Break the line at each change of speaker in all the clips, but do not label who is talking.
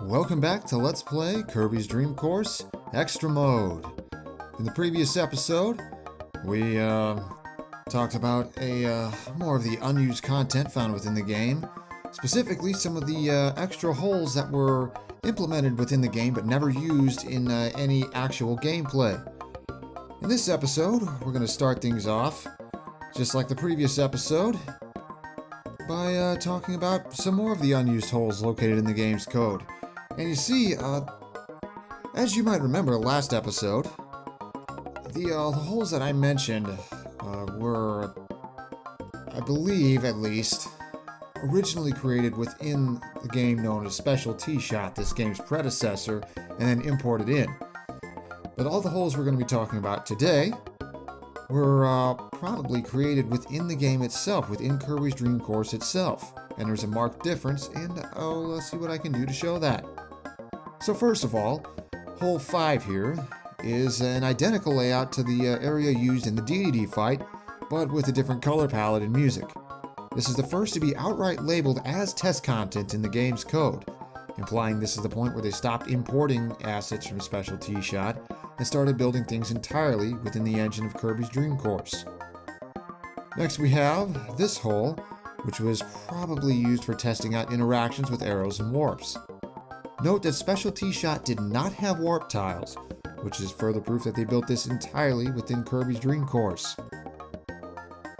Welcome back to Let's Play Kirby's Dream Course Extra Mode. In the previous episode, we talked about more of the unused content found within the game. Specifically, some of the extra holes that were implemented within the game but never used in any actual gameplay. In this episode, we're going to start things off, just like the previous episode, by talking about some more of the unused holes located in the game's code. And you see, as you might remember last episode, the holes that I mentioned were, I believe at least, originally created within the game known as Special T-Shot, this game's predecessor, and then imported in. But all the holes we're going to be talking about today were probably created within the game itself, within Kirby's Dream Course itself. And there's a marked difference, and let's see what I can do to show that. So first of all, hole 5 here is an identical layout to the area used in the DDD fight, but with a different color palette and music. This is the first to be outright labeled as test content in the game's code, implying this is the point where they stopped importing assets from Special T-Shot and started building things entirely within the engine of Kirby's Dream Course. Next we have this hole, which was probably used for testing out interactions with arrows and warps. Note that Special T-Shot did not have warp tiles, which is further proof that they built this entirely within Kirby's Dream Course.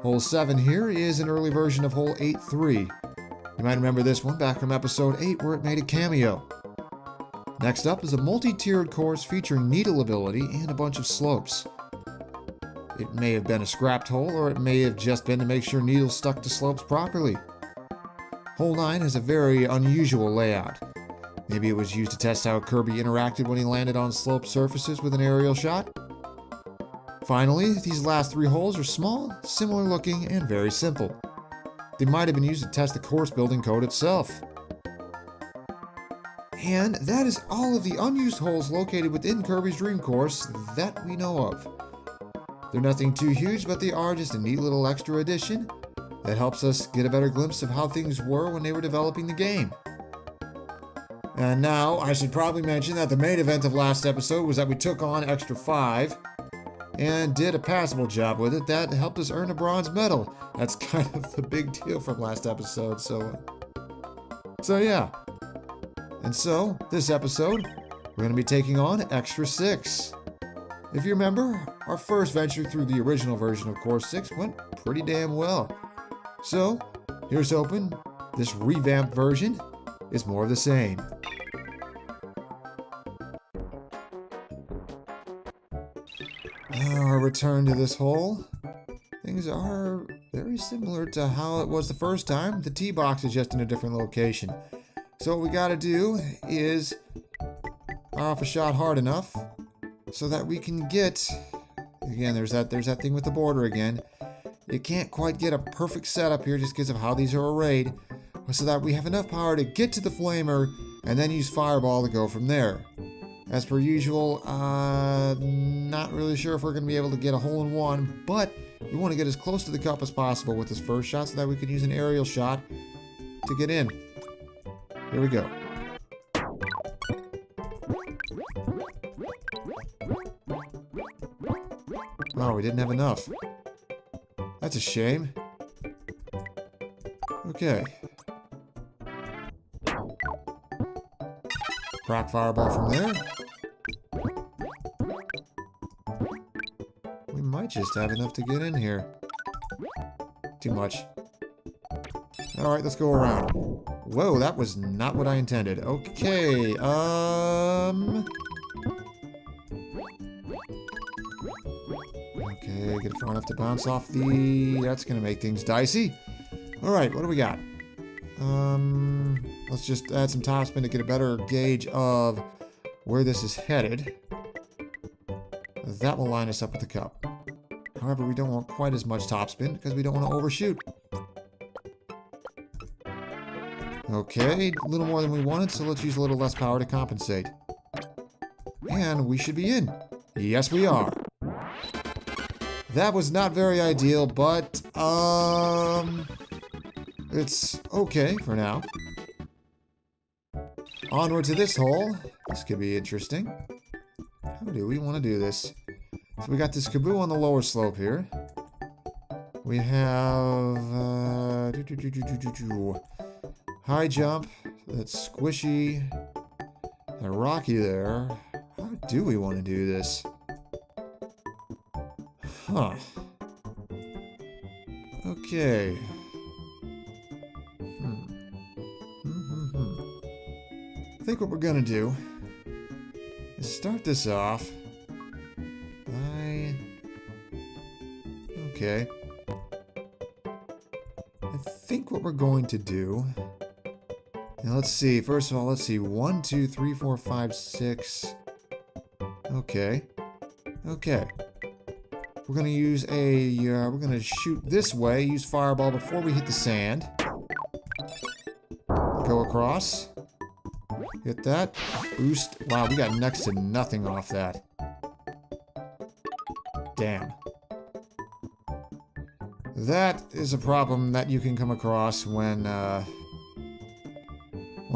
Hole 7 here is an early version of hole 8-3. You might remember this one back from episode 8 where it made a cameo. Next up is a multi-tiered course featuring needle ability and a bunch of slopes. It may have been a scrapped hole, or it may have just been to make sure needles stuck to slopes properly. Hole 9 has a very unusual layout. Maybe it was used to test how Kirby interacted when he landed on sloped surfaces with an aerial shot. Finally, these last 3 holes are small, similar looking, and very simple. They might have been used to test the course building code itself. And that is all of the unused holes located within Kirby's Dream Course that we know of. They're nothing too huge, but they are just a neat little extra addition that helps us get a better glimpse of how things were when they were developing the game. And now, I should probably mention that the main event of last episode was that we took on Extra 5 and did a passable job with it that helped us earn a bronze medal. That's kind of the big deal from last episode, so yeah. And so, this episode, we're going to be taking on Extra 6. If you remember, our first venture through the original version of Course 6 went pretty damn well. So, here's hoping this revamped version is more of the same. Our return to this hole. Things are very similar to how it was the first time. The T-box is just in a different location. So what we gotta do is fire off a shot hard enough so that we can get, again, there's that thing with the border again. You can't quite get a perfect setup here just because of how these are arrayed, so that we have enough power to get to the flamer and then use Fireball to go from there. As per usual, not really sure if we're going to be able to get a hole-in-one, but we want to get as close to the cup as possible with this first shot so that we can use an aerial shot to get in. Here we go. Oh, we didn't have enough. That's a shame. Okay. Crack Fireball from there. We might just have enough to get in here. Too much. Alright, let's go around. Whoa, that was not what I intended. Okay, okay, get it far enough to bounce off the... That's gonna make things dicey. Alright, what do we got? Let's just add some topspin to get a better gauge of where this is headed. That will line us up with the cup. However, we don't want quite as much topspin because we don't want to overshoot. Okay, a little more than we wanted, so let's use a little less power to compensate. And we should be in. Yes, we are. That was not very ideal, but, it's okay for now. onward to this hole. This could be interesting. How do we want to do this? So we got this Kaboo on the lower slope here. We have high jump. That's squishy. A rocky there. How do we want to do this? Huh. Okay. I think what we're gonna do is start this off by... Okay. I think what we're going to do... Now let's see. First of all, let's see. 1, 2, 3, 4, 5, 6. Okay. Okay. We're gonna use a... we're gonna shoot this way. Use fireball before we hit the sand. Go across. Hit that. Boost. Wow, we got next to nothing off that. Damn. That is a problem that you can come across when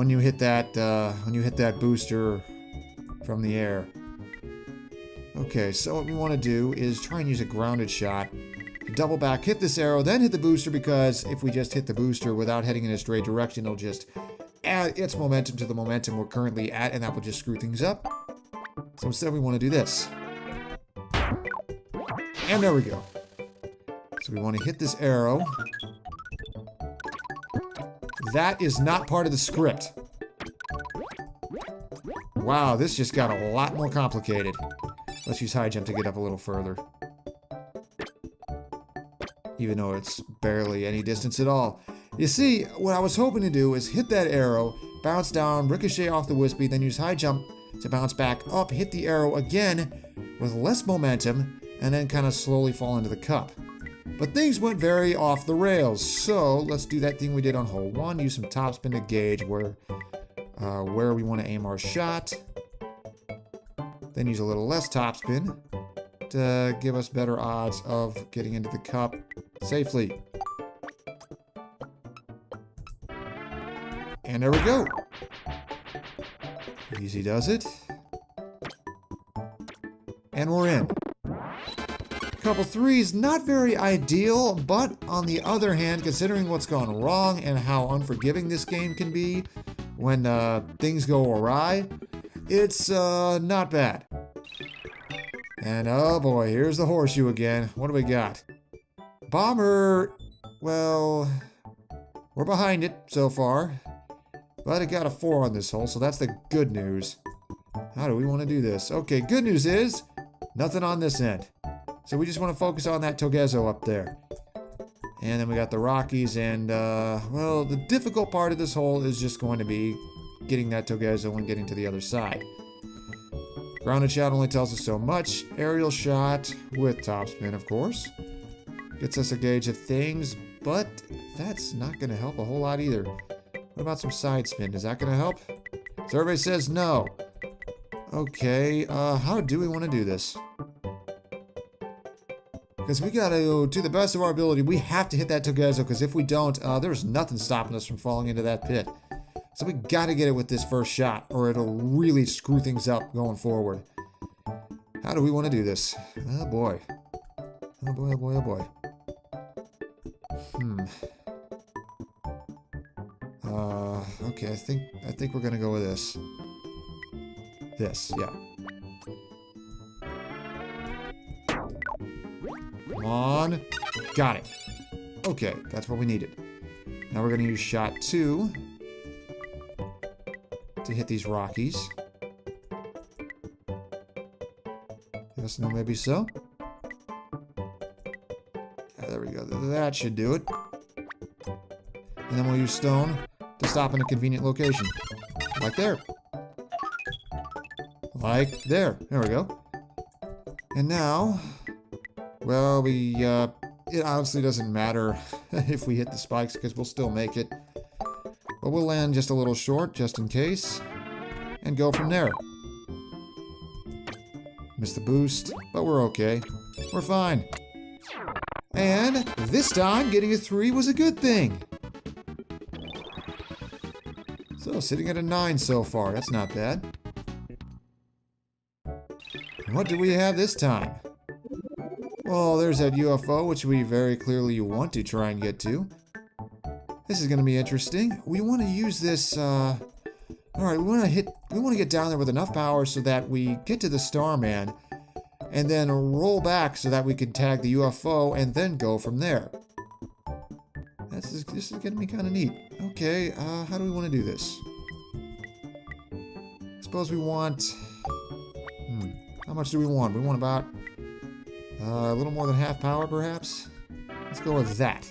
you hit that booster from the air. Okay, so what we want to do is try and use a grounded shot. Double back, hit this arrow, then hit the booster, because if we just hit the booster without heading in a straight direction, it'll just add its momentum to the momentum we're currently at, and that will just screw things up. So instead we want to do this. And there we go. So we want to hit this arrow. That is not part of the script. Wow, this just got a lot more complicated. Let's use high jump to get up a little further. Even though it's barely any distance at all. You see, what I was hoping to do is hit that arrow, bounce down, ricochet off the wispy, then use high jump to bounce back up, hit the arrow again with less momentum, and then kind of slowly fall into the cup. But things went very off the rails, so let's do that thing we did on hole 1, use some topspin to gauge where we want to aim our shot. Then use a little less topspin to give us better odds of getting into the cup safely. And there we go. Easy does it. And we're in. Couple threes, not very ideal, but on the other hand, considering what's gone wrong and how unforgiving this game can be when things go awry, it's not bad. And oh boy, here's the horseshoe again. What do we got? Bomber, well, we're behind it so far, but it got a 4 on this hole, so that's the good news. How do we want to do this? Okay, good news is nothing on this end. So we just want to focus on that Togezo up there. And then we got the Rockies, and, well, the difficult part of this hole is just going to be getting that Togezo and getting to the other side. Grounded shot only tells us so much. Aerial shot with topspin, of course. Gets us a gauge of things, but that's not going to help a whole lot either. What about some side spin? Is that going to help? Survey says no. Okay, how do we want to do this? Because we gotta, to the best of our ability, we have to hit that Togezo, because if we don't, there's nothing stopping us from falling into that pit. So we gotta get it with this first shot, or it'll really screw things up going forward. How do we want to do this? Oh boy. Oh boy, oh boy, oh boy. Okay, I think we're gonna go with this. This, yeah. Come on. Got it. Okay, that's what we needed. Now we're going to use shot 2 to hit these Rockies. Yes, no, maybe so. Yeah, there we go. That should do it. And then we'll use stone to stop in a convenient location. Like there. Like there. There we go. And now... Well, it honestly doesn't matter if we hit the spikes, because we'll still make it. But we'll land just a little short, just in case, and go from there. Missed the boost, but we're okay. We're fine. And this time, getting a 3 was a good thing. So, sitting at a 9 so far. That's not bad. What do we have this time? Well, there's that UFO, which we very clearly want to try and get to. This is going to be interesting. We want to use this, alright, we want to get down there with enough power so that we get to the Starman, and then roll back so that we can tag the UFO, and then go from there. This is going to be kind of neat. Okay, how do we want to do this? Suppose we want... how much do we want? We want about a little more than half power, perhaps? Let's go with that.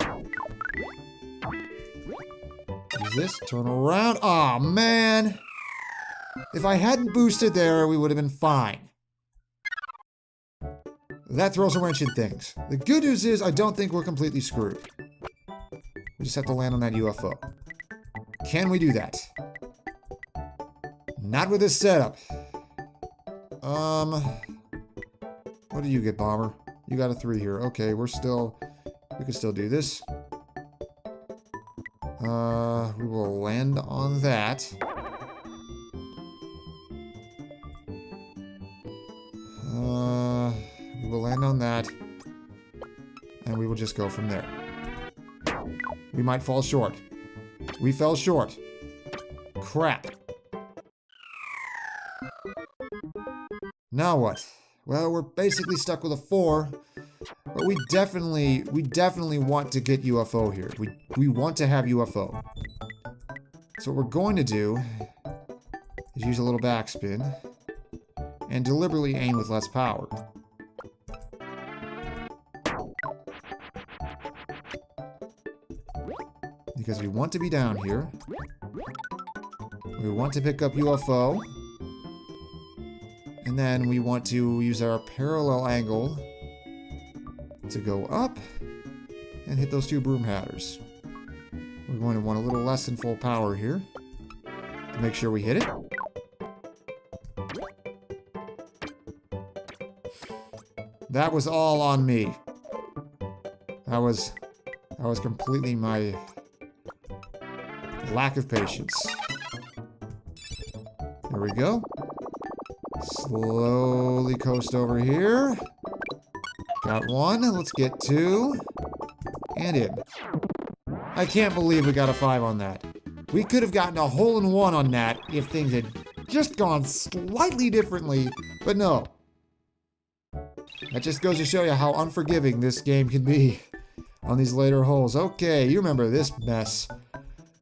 Use this, turn around. Aw, man! If I hadn't boosted there, we would have been fine. That throws a wrench in things. The good news is, I don't think we're completely screwed. We just have to land on that UFO. Can we do that? Not with this setup. What do you get, Bomber? You got a 3 here. Okay, we can still do this. We will land on that. We will land on that. And we will just go from there. We might fall short. We fell short. Crap. Now what? Well, we're basically stuck with a 4, but we definitely want to get UFO here. We want to have UFO. So what we're going to do is use a little backspin and deliberately aim with less power. Because we want to be down here. We want to pick up UFO. And then we want to use our parallel angle to go up and hit those 2 broom hatters. We're going to want a little less than full power here to make sure we hit it. That was all on me. That was completely my lack of patience. There we go. Slowly coast over here. Got 1. Let's get 2. And in. I can't believe we got a 5 on that. We could have gotten a hole-in-one on that if things had just gone slightly differently, but no. That just goes to show you how unforgiving this game can be on these later holes. Okay, you remember this mess.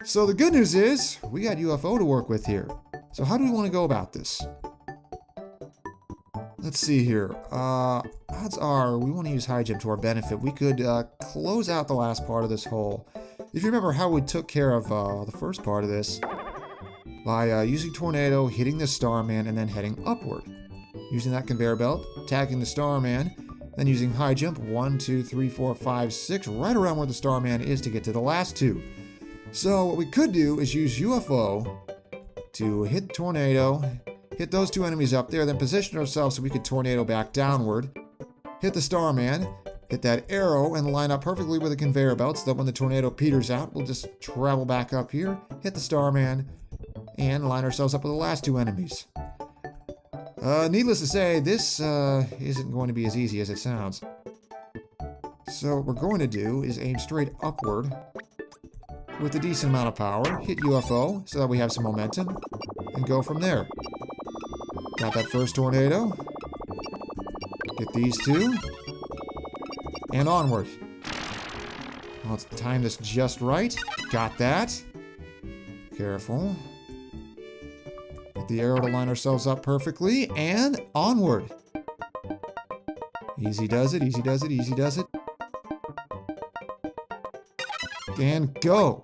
So the good news is, we got UFO to work with here. So how do we want to go about this? Let's see here. Odds are we want to use high jump to our benefit. We could close out the last part of this hole. If you remember how we took care of the first part of this, by using Tornado, hitting the Starman, and then heading upward. Using that conveyor belt, tagging the Starman, then using high jump, 1, 2, 3, 4, 5, 6, right around where the Starman is to get to the last 2. So what we could do is use UFO to hit Tornado, hit those 2 enemies up there, then position ourselves so we could Tornado back downward, hit the Starman, hit that arrow, and line up perfectly with the conveyor belt so that when the Tornado peters out, we'll just travel back up here, hit the Starman, and line ourselves up with the last 2 enemies. Needless to say, this isn't going to be as easy as it sounds. So what we're going to do is aim straight upward with a decent amount of power, hit UFO so that we have some momentum, and go from there. Got that first Tornado. Get these 2. And onward. Let's time this just right. Got that. Careful. Get the arrow to line ourselves up perfectly. And onward. Easy does it, easy does it, easy does it. And go.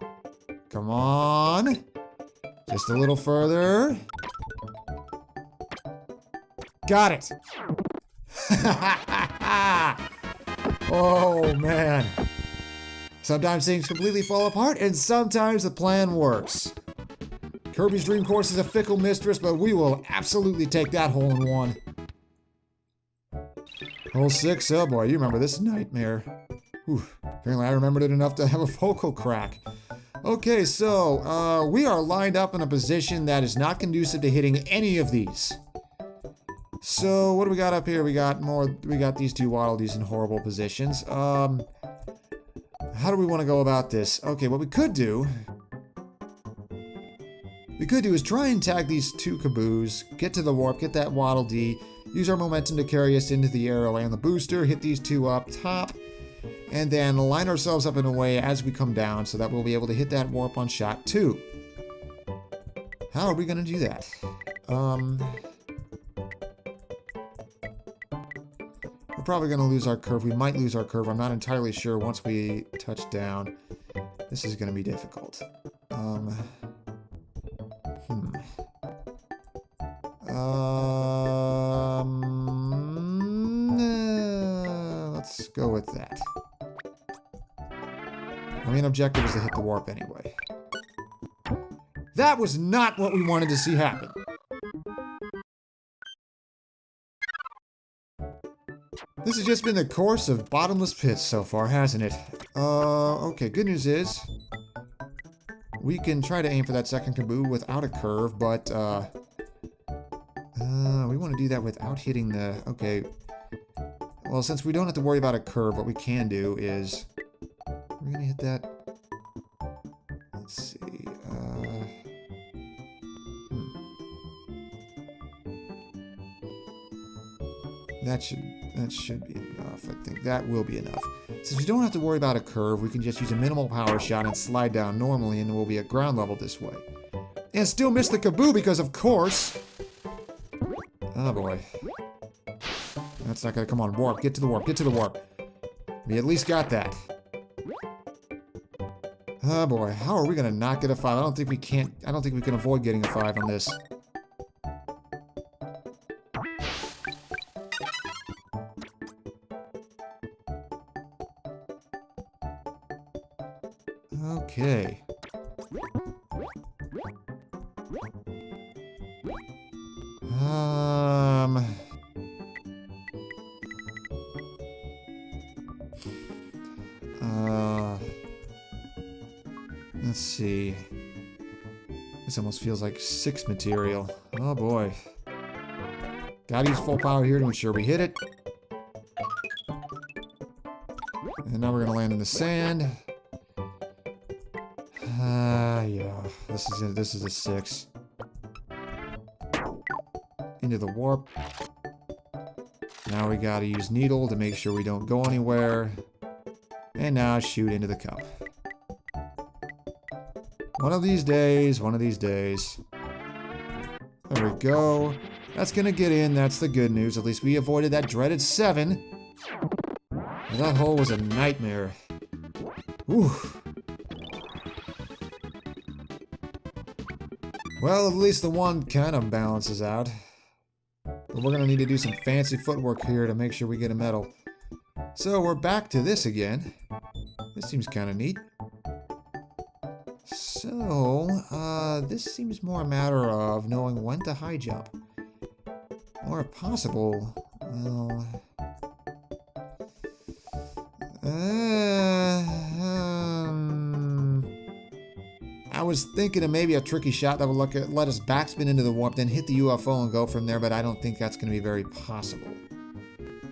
Come on. Just a little further. Got it. Oh, man. Sometimes things completely fall apart, and sometimes the plan works. Kirby's Dream Course is a fickle mistress, but we will absolutely take that hole-in-one. Hole 6, oh boy, you remember this nightmare. Whew. Apparently I remembered it enough to have a vocal crack. Okay, so we are lined up in a position that is not conducive to hitting any of these. So what do we got up here? We got these two Waddle Dees in horrible positions. How do we want to go about this? Okay, what we could do is try and tag these two Kaboos, get to the warp, get that Waddle Dee, use our momentum to carry us into the arrow and the booster, hit these two up top, and then line ourselves up in a way as we come down so that we'll be able to hit that warp on shot 2. How are we going to do that? We're probably going to lose our curve. We might lose our curve. I'm not entirely sure once we touch down. This is going to be difficult. Let's go with that. Our main objective is to hit the warp anyway. That was not what we wanted to see happen. This has just been the course of bottomless pits so far, hasn't it? Okay, good news is we can try to aim for that second Kaboo without a curve, but we want to do that without hitting the... Okay. Well, since we don't have to worry about a curve, what we can do is... We're going to hit that... Let's see... That should be enough. I think that will be enough. Since we don't have to worry about a curve, we can just use a minimal power shot and slide down normally, and we'll be at ground level this way. And still miss the Kaboo because, of course... Oh boy. That's not gonna... Come on, warp. Get to the warp. Get to the warp. We at least got that. Oh boy. How are we gonna not get a 5? I don't think we can avoid getting a 5 on this. Okay. Let's see. This almost feels like 6 material. Oh boy. Gotta use full power here to ensure we hit it. And now we're gonna land in the sand. Yeah. This is it. This is a 6. Into the warp. Now we gotta use needle to make sure we don't go anywhere. And now shoot into the cup. One of these days, one of these days. There we go. That's gonna get in, that's the good news. At least we avoided that dreaded 7. And that hole was a nightmare. Whew. Well, at least the one kind of balances out. But we're gonna need to do some fancy footwork here to make sure we get a medal. So we're back to this again. This seems kind of neat. So, this seems more a matter of knowing when to high jump. Or if possible, well... I was thinking of maybe a tricky shot that would let us backspin into the warp, then hit the UFO and go from there, but I don't think that's going to be very possible.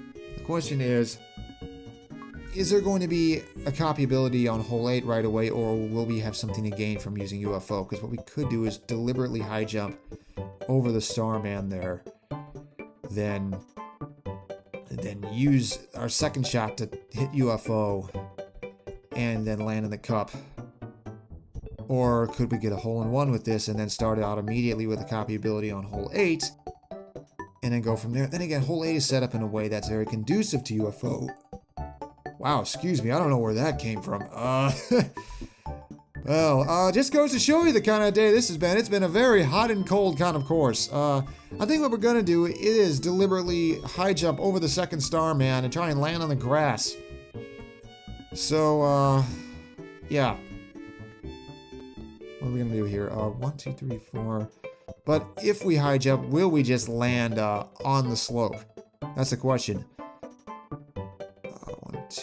The question is there going to be a copy ability on hole 8 right away, or will we have something to gain from using UFO? Because what we could do is deliberately high jump over the Starman there, then use our second shot to hit UFO, and then land in the cup. Or could we get a hole-in-one with this and then start out immediately with a copy ability on hole 8, and then go from there? Then again, hole 8 is set up in a way that's very conducive to UFO. Wow, excuse me, I don't know where that came from. Well, just goes to show you the kind of day this has been. It's been a very hot and cold kind of course. I think what we're gonna do is deliberately high jump over the second Starman and try and land on the grass. So, yeah. What are we gonna do here? 1, 2, 3, 4. But if we high jump, will we just land on the slope? That's the question.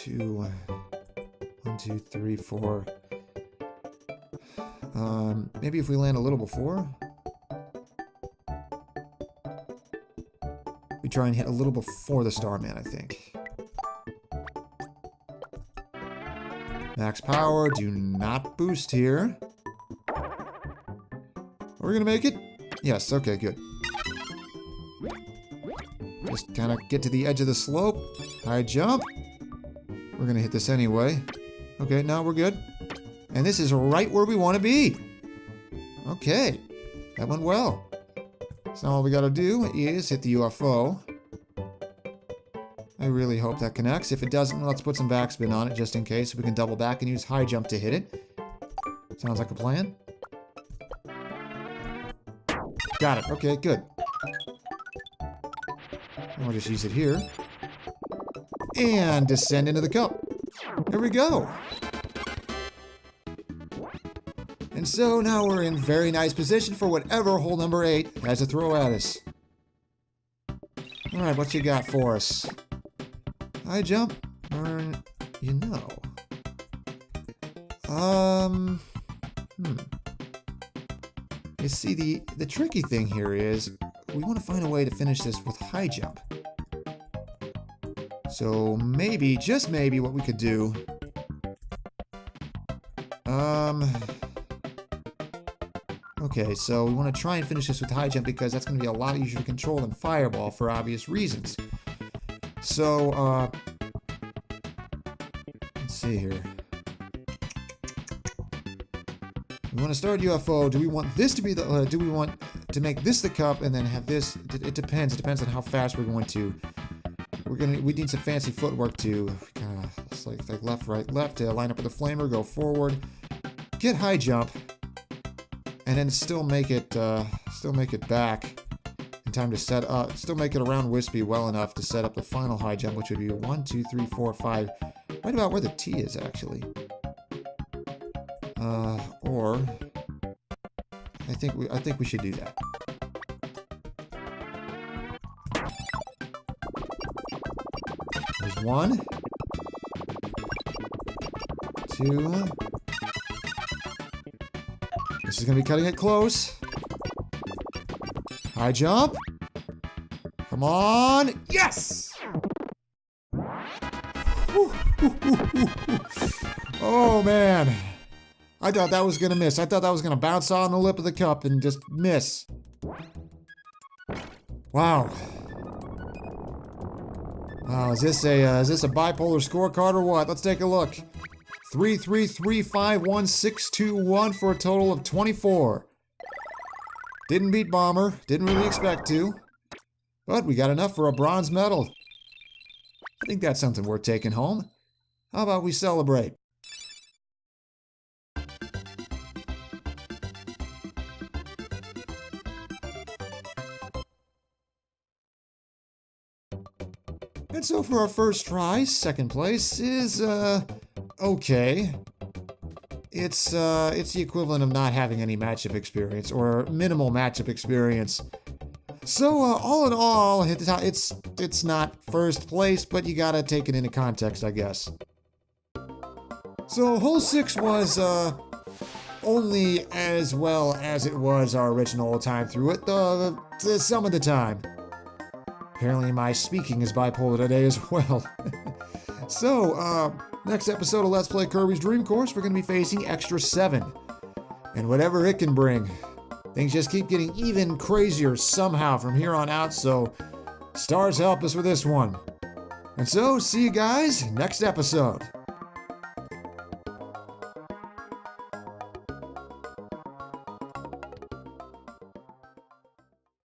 1, 2, 3, 4. Maybe if we land a little before. We try and hit a little before the Starman, I think. Max power, do not boost here. Are we gonna make it? Yes, okay, good. Just kind of get to the edge of the slope. High jump. We're gonna hit this anyway. Okay, now we're good. And this is right where we want to be. Okay, that went well. So now all we gotta do is hit the UFO. I really hope that connects. If it doesn't, let's put some backspin on it just in case. We can double back and use high jump to hit it. Sounds like a plan. Got it. Okay, good. And we'll just use it here. And descend into the cup. There we go. And so now we're in very nice position for whatever hole number 8 has to throw at us. Alright, what you got for us? High jump? Or, you know. You see, the tricky thing here is we want to find a way to finish this with high jump. So maybe, just maybe, what we could do... Okay, so we want to try and finish this with high jump because that's going to be a lot easier to control than fireball for obvious reasons. So, let's see here. We want to start UFO. Do we want this to be the, do we want to make this the cup and then have this? It depends. It depends on how fast we're going to. We need some fancy footwork to, it's like left, right, left to line up with the flamer, go forward, get high jump, and then still make it back in time to set up, still make it around Wispy well enough to set up the final high jump, which would be 1, 2, 3, 4, 5, right about where the T is actually. Or I think we should do that. There's 1, 2. This is gonna be cutting it close. High jump. Come on. Yes! Oh, man. I thought that was gonna miss. I thought that was gonna bounce on the lip of the cup and just miss. Wow. Wow, is this a bipolar scorecard or what? Let's take a look. 3, 3, 3, 5, 1, 6, 2, 1 for a total of 24. Didn't beat Bomber. Didn't really expect to. But we got enough for a bronze medal. I think that's something worth taking home. How about we celebrate? And so for our first try, second place is, okay. It's the equivalent of not having any matchup experience, or minimal matchup experience. So, all in all, it's not first place, but you gotta take it into context, I guess. So, hole 6 was, only as well as it was our original time through it, some of the time. Apparently my speaking is bipolar today as well. So, next episode of Let's Play Kirby's Dream Course, we're going to be facing Extra 7. And whatever it can bring. Things just keep getting even crazier somehow from here on out, so stars help us with this one. And so, see you guys next episode.